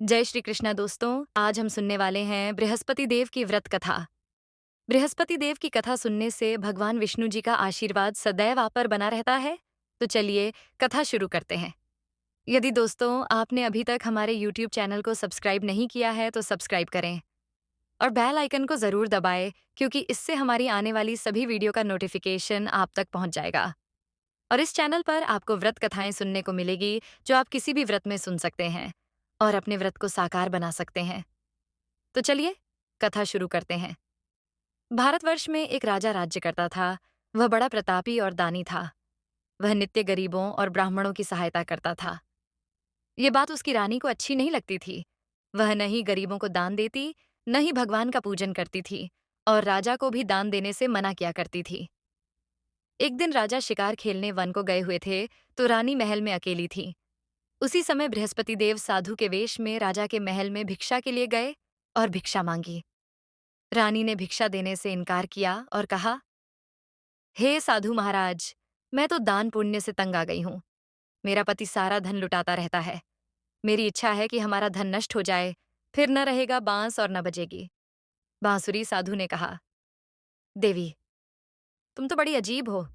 जय श्री कृष्णा दोस्तों। आज हम सुनने वाले हैं बृहस्पति देव की व्रत कथा। बृहस्पति देव की कथा सुनने से भगवान विष्णु जी का आशीर्वाद सदैव आप पर बना रहता है। तो चलिए कथा शुरू करते हैं। यदि दोस्तों आपने अभी तक हमारे YouTube चैनल को सब्सक्राइब नहीं किया है तो सब्सक्राइब करें और बेल आइकन को जरूर दबाएं, क्योंकि इससे हमारी आने वाली सभी वीडियो का नोटिफिकेशन आप तक पहुंच जाएगा। और इस चैनल पर आपको व्रत कथाएं सुनने को मिलेगी जो आप किसी भी व्रत में सुन सकते हैं और अपने व्रत को साकार बना सकते हैं। तो चलिए कथा शुरू करते हैं। भारतवर्ष में एक राजा राज्य करता था। वह बड़ा प्रतापी और दानी था। वह नित्य गरीबों और ब्राह्मणों की सहायता करता था। ये बात उसकी रानी को अच्छी नहीं लगती थी। वह न ही गरीबों को दान देती, न ही भगवान का पूजन करती थी, और राजा को भी दान देने से मना किया करती थी। एक दिन राजा शिकार खेलने वन को गए हुए थे, तो रानी महल में अकेली थी। उसी समय बृहस्पति देव साधु के वेश में राजा के महल में भिक्षा के लिए गए और भिक्षा मांगी। रानी ने भिक्षा देने से इनकार किया और कहा, हे साधु महाराज, मैं तो दान पुण्य से तंग आ गई हूं। मेरा पति सारा धन लुटाता रहता है। मेरी इच्छा है कि हमारा धन नष्ट हो जाए, फिर न रहेगा बांस और न बजेगी। बांसुरी साधु ने कहा, देवी, तुम तो बड़ी अजीब हो।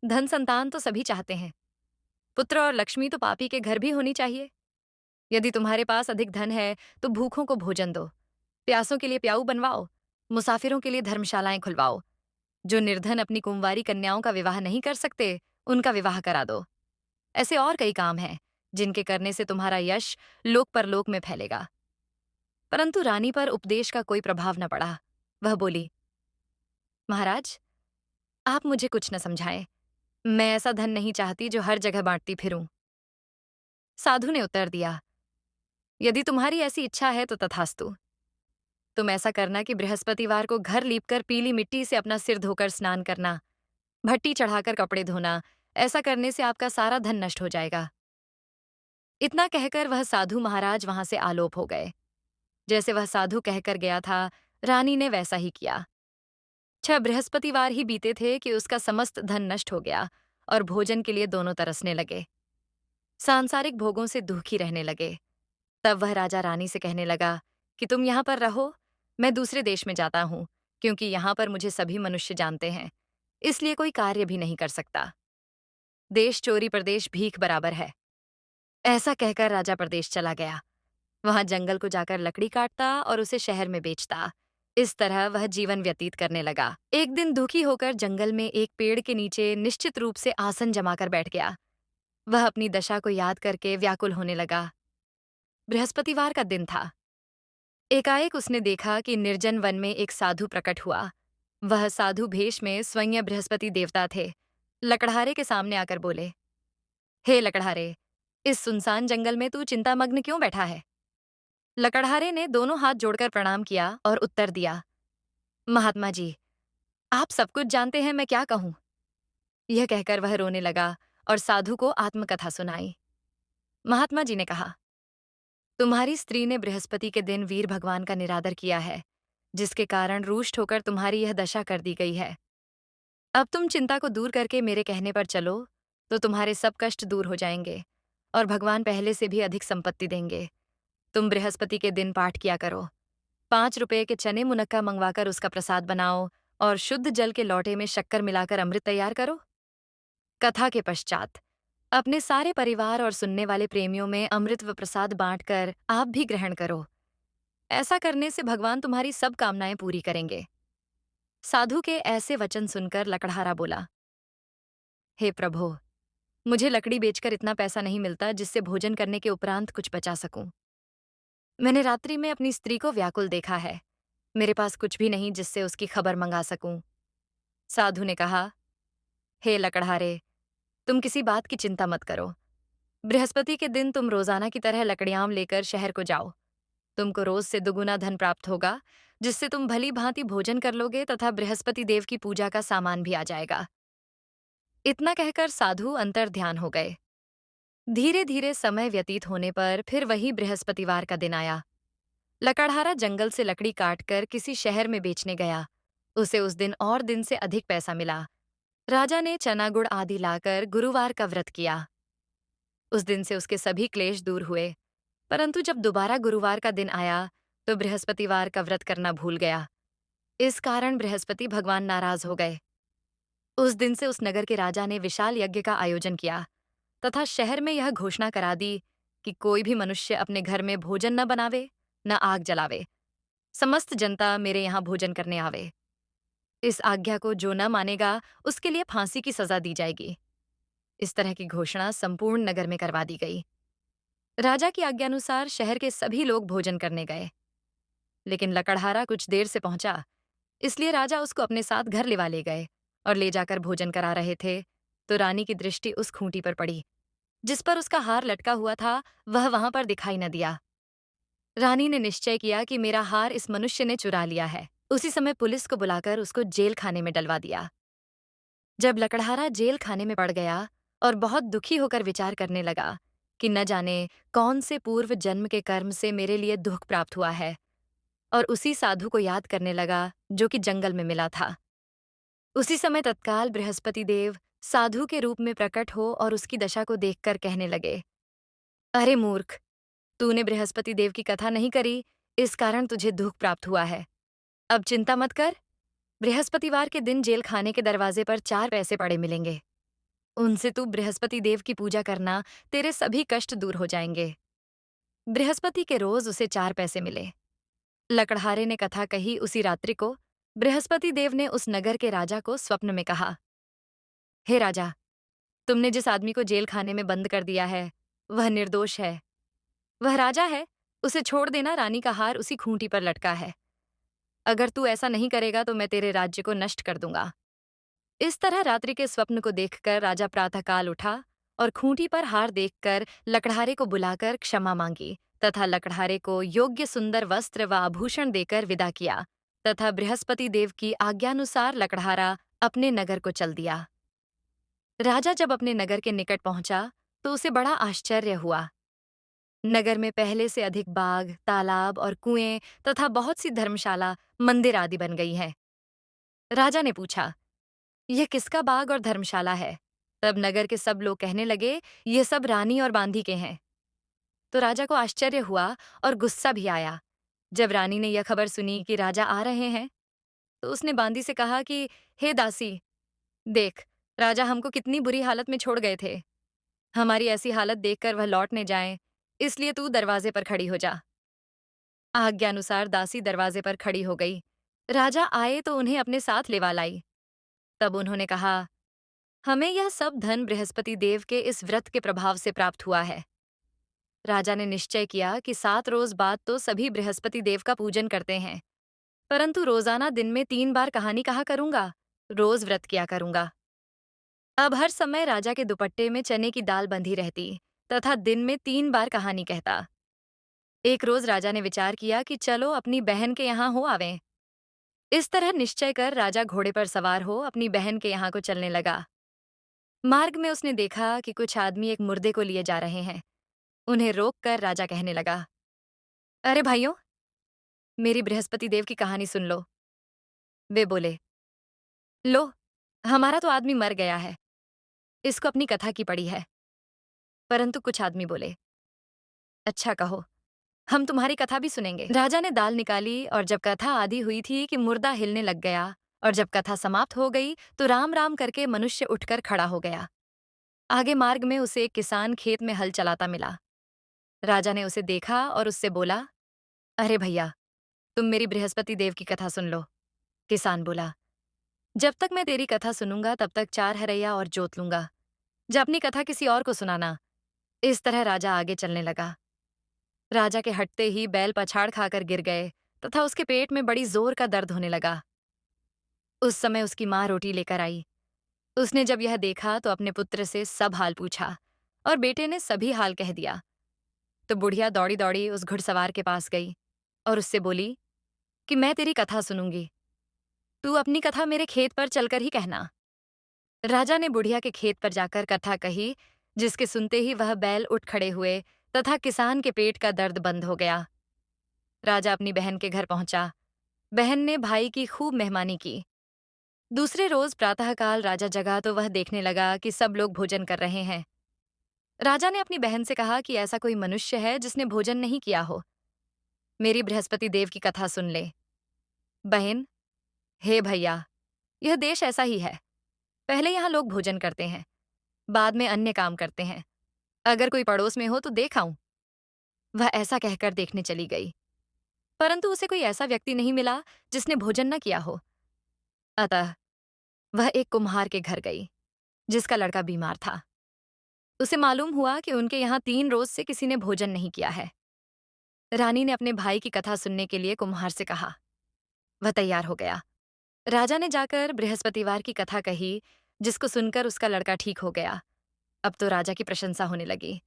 धन संतान तो सभी चाहते हैं। पुत्र और लक्ष्मी तो पापी के घर भी होनी चाहिए। यदि तुम्हारे पास अधिक धन है तो भूखों को भोजन दो, प्यासों के लिए प्याऊ बनवाओ, मुसाफिरों के लिए धर्मशालाएं खुलवाओ। जो निर्धन अपनी कुंवारी कन्याओं का विवाह नहीं कर सकते, उनका विवाह करा दो। ऐसे और कई काम हैं जिनके करने से तुम्हारा यश लोक परलोक में फैलेगा। परंतु रानी पर उपदेश का कोई प्रभाव न पड़ा। वह बोली, महाराज, आप मुझे कुछ न समझाएं। मैं ऐसा धन नहीं चाहती जो हर जगह बांटती फिरूं। साधु ने उत्तर दिया, यदि तुम्हारी ऐसी इच्छा है तो तथास्तु। तुम ऐसा करना कि बृहस्पतिवार को घर लीपकर पीली मिट्टी से अपना सिर धोकर स्नान करना, भट्टी चढ़ाकर कपड़े धोना। ऐसा करने से आपका सारा धन नष्ट हो जाएगा। इतना कहकर वह साधु महाराज वहां से आलोप हो गए। जैसे वह साधु कहकर गया था, रानी ने वैसा ही किया। 6 बृहस्पतिवार ही बीते थे कि उसका समस्त धन नष्ट हो गया और भोजन के लिए दोनों तरसने लगे। सांसारिक भोगों से दुखी रहने लगे। तब वह राजा रानी से कहने लगा कि तुम यहाँ पर रहो, मैं दूसरे देश में जाता हूँ, क्योंकि यहाँ पर मुझे सभी मनुष्य जानते हैं, इसलिए कोई कार्य भी नहीं कर सकता। देश चोरी प्रदेश भीख बराबर है। ऐसा कहकर राजा प्रदेश चला गया। वहां जंगल को जाकर लकड़ी काटता और उसे शहर में बेचता। इस तरह वह जीवन व्यतीत करने लगा। एक दिन दुखी होकर जंगल में एक पेड़ के नीचे निश्चित रूप से आसन जमाकर बैठ गया। वह अपनी दशा को याद करके व्याकुल होने लगा। बृहस्पतिवार का दिन था। एकाएक उसने देखा कि निर्जन वन में एक साधु प्रकट हुआ। वह साधु भेष में स्वयं बृहस्पति देवता थे। लकड़हारे के सामने आकर बोले, हे लकड़हारे, इस सुनसान जंगल में तू चिंतामग्न क्यों बैठा है? लकड़हारे ने दोनों हाथ जोड़कर प्रणाम किया और उत्तर दिया, महात्मा जी, आप सब कुछ जानते हैं, मैं क्या कहूं। यह कहकर वह रोने लगा और साधु को आत्मकथा सुनाई। महात्मा जी ने कहा, तुम्हारी स्त्री ने बृहस्पति के दिन वीर भगवान का निरादर किया है, जिसके कारण रुष्ट होकर तुम्हारी यह दशा कर दी गई है। अब तुम चिंता को दूर करके मेरे कहने पर चलो, तो तुम्हारे सब कष्ट दूर हो जाएंगे और भगवान पहले से भी अधिक संपत्ति देंगे। तुम बृहस्पति के दिन पाठ किया करो। 5 रुपए के चने मुनक्का मंगवाकर उसका प्रसाद बनाओ और शुद्ध जल के लौटे में शक्कर मिलाकर अमृत तैयार करो। कथा के पश्चात अपने सारे परिवार और सुनने वाले प्रेमियों में अमृत व प्रसाद बांटकर आप भी ग्रहण करो। ऐसा करने से भगवान तुम्हारी सब कामनाएं पूरी करेंगे। साधु के ऐसे वचन सुनकर लकड़हारा बोला, हे प्रभु, मुझे लकड़ी बेचकर इतना पैसा नहीं मिलता जिससे भोजन करने के उपरांत कुछ बचा सकूं। मैंने रात्रि में अपनी स्त्री को व्याकुल देखा है। मेरे पास कुछ भी नहीं जिससे उसकी खबर मंगा सकूं। साधु ने कहा, हे लकड़हारे, तुम किसी बात की चिंता मत करो। बृहस्पति के दिन तुम रोजाना की तरह लकड़ियां लेकर शहर को जाओ। तुमको रोज से दुगुना धन प्राप्त होगा, जिससे तुम भली भांति भोजन कर लोगे तथा बृहस्पति देव की पूजा का सामान भी आ जाएगा। इतना कहकर साधु अंतर ध्यान हो गए। धीरे धीरे समय व्यतीत होने पर फिर वही बृहस्पतिवार का दिन आया। लकड़हारा जंगल से लकड़ी काटकर किसी शहर में बेचने गया। उसे उस दिन और दिन से अधिक पैसा मिला। राजा ने चना गुड़ आदि लाकर गुरुवार का व्रत किया। उस दिन से उसके सभी क्लेश दूर हुए। परंतु जब दोबारा गुरुवार का दिन आया, तो बृहस्पतिवार का व्रत करना भूल गया। इस कारण बृहस्पति भगवान नाराज हो गए। उस दिन से उस नगर के राजा ने विशाल यज्ञ का आयोजन किया तथा शहर में यह घोषणा करा दी कि कोई भी मनुष्य अपने घर में भोजन न बनावे, न आग जलावे। समस्त जनता मेरे यहाँ भोजन करने आवे। इस आज्ञा को जो न मानेगा, उसके लिए फांसी की सजा दी जाएगी। इस तरह की घोषणा संपूर्ण नगर में करवा दी गई। राजा की आज्ञानुसार शहर के सभी लोग भोजन करने गए, लेकिन लकड़हारा कुछ देर से पहुंचा, इसलिए राजा उसको अपने साथ घर लिवा ले गए और ले जाकर भोजन करा रहे थे, तो रानी की दृष्टि उस खूंटी पर पड़ी जिस पर उसका हार लटका हुआ था। वह वहां पर दिखाई न दिया। रानी ने निश्चय किया कि मेरा हार इस मनुष्य ने चुरा लिया है। उसी समय पुलिस को बुलाकर उसको जेल खाने में डलवा दिया। जब लकड़हारा जेल खाने में पड़ गया और बहुत दुखी होकर विचार करने लगा कि न जाने कौन से पूर्व जन्म के कर्म से मेरे लिए दुख प्राप्त हुआ है, और उसी साधु को याद करने लगा जो कि जंगल में मिला था। उसी समय तत्काल बृहस्पति देव साधु के रूप में प्रकट हो और उसकी दशा को देखकर कहने लगे, अरे मूर्ख, तूने बृहस्पति देव की कथा नहीं करी, इस कारण तुझे दुख प्राप्त हुआ है। अब चिंता मत कर। बृहस्पतिवार के दिन जेल खाने के दरवाजे पर 4 पैसे पड़े मिलेंगे। उनसे तू बृहस्पति देव की पूजा करना, तेरे सभी कष्ट दूर हो जाएंगे। बृहस्पति के रोज उसे 4 पैसे मिले। लकड़हारे ने कथा कही उसी रात्रि को बृहस्पति देव ने उस नगर के राजा को स्वप्न में कहा, हे राजा, तुमने जिस आदमी को जेल खाने में बंद कर दिया है, वह निर्दोष है। वह राजा है, उसे छोड़ देना। रानी का हार उसी खूंटी पर लटका है। अगर तू ऐसा नहीं करेगा तो मैं तेरे राज्य को नष्ट कर दूंगा। इस तरह रात्रि के स्वप्न को देखकर राजा प्रातःकाल उठा और खूंटी पर हार देखकर लकड़हारे को बुलाकर क्षमा मांगी तथा लकड़हारे को योग्य सुंदर वस्त्र व आभूषण देकर विदा किया तथा बृहस्पति देव की आज्ञानुसार लकड़हारा अपने नगर को चल दिया। राजा जब अपने नगर के निकट पहुंचा तो उसे बड़ा आश्चर्य हुआ। नगर में पहले से अधिक बाग, तालाब और कुएं तथा बहुत सी धर्मशाला, मंदिर आदि बन गई हैं। राजा ने पूछा, यह किसका बाग और धर्मशाला है? तब नगर के सब लोग कहने लगे, ये सब रानी और बांदी के हैं। तो राजा को आश्चर्य हुआ और गुस्सा भी आया। जब रानी ने यह खबर सुनी कि राजा आ रहे हैं, तो उसने बांदी से कहा कि हे दासी, देख, राजा हमको कितनी बुरी हालत में छोड़ गए थे। हमारी ऐसी हालत देखकर वह लौट न जाएं, इसलिए तू दरवाजे पर खड़ी हो जा। आज्ञानुसार दासी दरवाजे पर खड़ी हो गई। राजा आए तो उन्हें अपने साथ लेवा लाई। तब उन्होंने कहा, हमें यह सब धन बृहस्पति देव के इस व्रत के प्रभाव से प्राप्त हुआ है। राजा ने निश्चय किया कि 7 रोज बाद तो सभी बृहस्पति देव का पूजन करते हैं, परंतु रोजाना दिन में 3 बार कहानी कहा करूंगा, रोज व्रत किया करूंगा। अब हर समय राजा के दुपट्टे में चने की दाल बंधी रहती तथा दिन में 3 बार कहानी कहता। एक रोज राजा ने विचार किया कि चलो अपनी बहन के यहाँ हो आवें। इस तरह निश्चय कर राजा घोड़े पर सवार हो अपनी बहन के यहाँ को चलने लगा। मार्ग में उसने देखा कि कुछ आदमी एक मुर्दे को लिए जा रहे हैं। उन्हें रोककर राजा कहने लगा, अरे भाइयों, मेरी बृहस्पति देव की कहानी सुन लो। वे बोले, लो, हमारा तो आदमी मर गया है, इसको अपनी कथा की पड़ी है। परंतु कुछ आदमी बोले, अच्छा कहो, हम तुम्हारी कथा भी सुनेंगे। राजा ने दाल निकाली और जब कथा आधी हुई थी कि मुर्दा हिलने लग गया, और जब कथा समाप्त हो गई तो राम राम करके मनुष्य उठकर खड़ा हो गया। आगे मार्ग में उसे एक किसान खेत में हल चलाता मिला। राजा ने उसे देखा और उससे बोला, अरे भैया, तुम मेरी बृहस्पति देव की कथा सुन लो। किसान बोला, जब तक मैं तेरी कथा सुनूंगा तब तक 4 हरैया और जोत लूंगा। जब अपनी कथा किसी और को सुनाना। इस तरह राजा आगे चलने लगा। राजा के हटते ही बैल पछाड़ खाकर गिर गए तथा उसके पेट में बड़ी जोर का दर्द होने लगा। उस समय उसकी माँ रोटी लेकर आई। उसने जब यह देखा तो अपने पुत्र से सब हाल पूछा और बेटे ने सभी हाल कह दिया। तो बुढ़िया दौड़ी दौड़ी उस घुड़सवार के पास गई और उससे बोली कि मैं तेरी कथा सुनूंगी, तू अपनी कथा मेरे खेत पर चलकर ही कहना। राजा ने बुढ़िया के खेत पर जाकर कथा कही, जिसके सुनते ही वह बैल उठ खड़े हुए तथा किसान के पेट का दर्द बंद हो गया। राजा अपनी बहन के घर पहुंचा। बहन ने भाई की खूब मेहमानी की। दूसरे रोज प्रातःकाल राजा जगा तो वह देखने लगा कि सब लोग भोजन कर रहे हैं। राजा ने अपनी बहन से कहा कि ऐसा कोई मनुष्य है जिसने भोजन नहीं किया हो। मेरी बृहस्पति देव की कथा सुन ले। बहन, हे भैया, यह देश ऐसा ही है। पहले यहाँ लोग भोजन करते हैं, बाद में अन्य काम करते हैं। अगर कोई पड़ोस में हो तो देख आऊं। वह ऐसा कहकर देखने चली गई, परंतु उसे कोई ऐसा व्यक्ति नहीं मिला जिसने भोजन न किया हो। अतः वह एक कुम्हार के घर गई, जिसका लड़का बीमार था। उसे मालूम हुआ कि उनके यहाँ 3 रोज से किसी ने भोजन नहीं किया है। रानी ने अपने भाई की कथा सुनने के लिए कुम्हार से कहा। वह तैयार हो गया। राजा ने जाकर बृहस्पतिवार की कथा कही, जिसको सुनकर उसका लड़का ठीक हो गया। अब तो राजा की प्रशंसा होने लगी।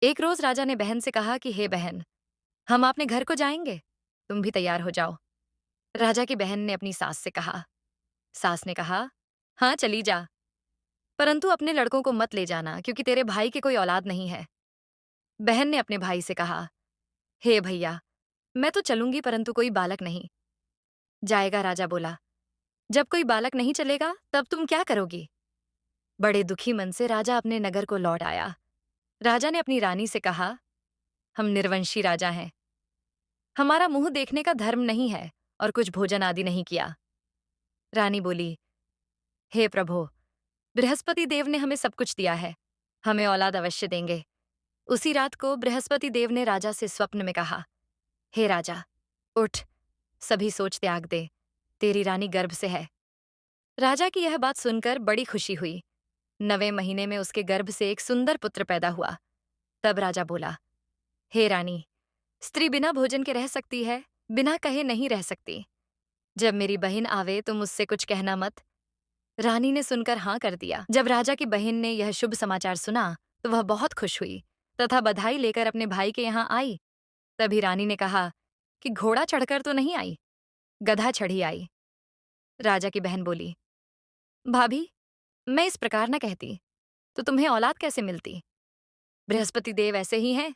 एक रोज राजा ने बहन से कहा कि हे बहन, हम अपने घर को जाएंगे, तुम भी तैयार हो जाओ। राजा की बहन ने अपनी सास से कहा। सास ने कहा, हाँ चली जा, परंतु अपने लड़कों को मत ले जाना, क्योंकि तेरे भाई की कोई औलाद नहीं है। बहन ने अपने भाई से कहा, हे भैया, मैं तो चलूंगी, परंतु कोई बालक नहीं जाएगा। राजा बोला, जब कोई बालक नहीं चलेगा तब तुम क्या करोगी? बड़े दुखी मन से राजा अपने नगर को लौट आया। राजा ने अपनी रानी से कहा, हम निर्वंशी राजा हैं, हमारा मुंह देखने का धर्म नहीं है और कुछ भोजन आदि नहीं किया। रानी बोली, हे प्रभु, बृहस्पति देव ने हमें सब कुछ दिया है, हमें औलाद अवश्य देंगे। उसी रात को बृहस्पति देव ने राजा से स्वप्न में कहा, हे राजा, उठ, सभी सोच त्याग दे, तेरी रानी गर्भ से है। राजा की यह बात सुनकर बड़ी खुशी हुई। 9वें महीने में उसके गर्भ से एक सुंदर पुत्र पैदा हुआ। तब राजा बोला, हे रानी, स्त्री बिना भोजन के रह सकती है, बिना कहे नहीं रह सकती। जब मेरी बहन आवे तो मुझसे कुछ कहना मत। रानी ने सुनकर हाँ कर दिया। जब राजा की बहन ने यह शुभ समाचार सुना तो वह बहुत खुश हुई तथा बधाई लेकर अपने भाई के यहाँ आई। तभी रानी ने कहा कि घोड़ा चढ़कर तो नहीं आई, गधा चढ़ी आई। राजा की बहन बोली, भाभी, मैं इस प्रकार न कहती, तो तुम्हें औलाद कैसे मिलती? बृहस्पति देव ऐसे ही हैं,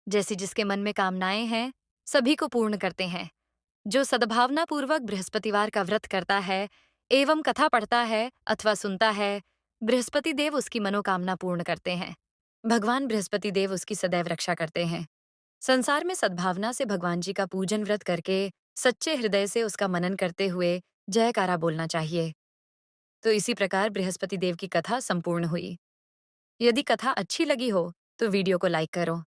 जैसी जिसके मन में कामनाएं हैं, सभी को पूर्ण करते हैं। जो सद्भावना पूर्वक बृहस्पतिवार का व्रत करता है एवं कथा पढ़ता है अथवा सुनता है, बृहस्पति देव उसकी मनोकामना पूर्ण करते हैं। भगवान बृहस्पति देव उसकी सदैव रक्षा करते हैं। संसार में सद्भावना से भगवान जी का पूजन व्रत करके सच्चे हृदय से उसका मनन करते हुए जयकारा बोलना चाहिए। तो इसी प्रकार बृहस्पति देव की कथा संपूर्ण हुई। यदि कथा अच्छी लगी हो तो वीडियो को लाइक करो।